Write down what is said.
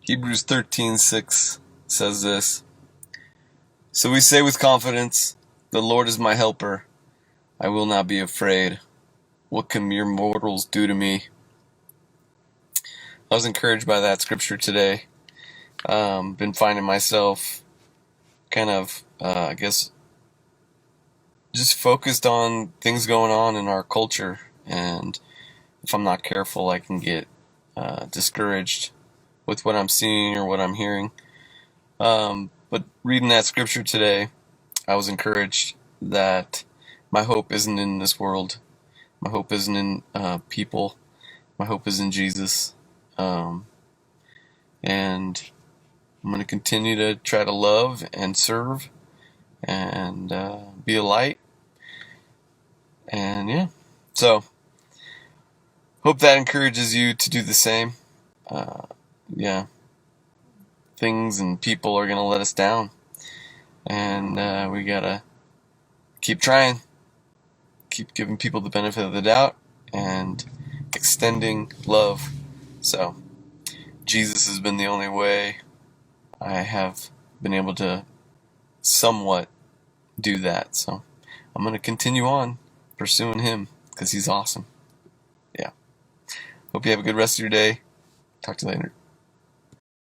Hebrews 13:6 says this. So we say with confidence, the Lord is my helper. I will not be afraid. What can mere mortals do to me? I was encouraged by that scripture today. Been finding myself kind of, just focused on things going on in our culture. And if I'm not careful, I can get discouraged with what I'm seeing or what I'm hearing. But reading that scripture today, I was encouraged that my hope isn't in this world. My hope isn't in people. My hope is in Jesus. And I'm going to continue to try to love and serve and be a light. And yeah, so hope that encourages you to do the same. Things and people are going to let us down. And we got to keep trying. Keep giving people the benefit of the doubt and extending love. So Jesus has been the only way I have been able to somewhat do that. So I'm going to continue on pursuing him because he's awesome. Yeah. Hope you have a good rest of your day. Talk to you later.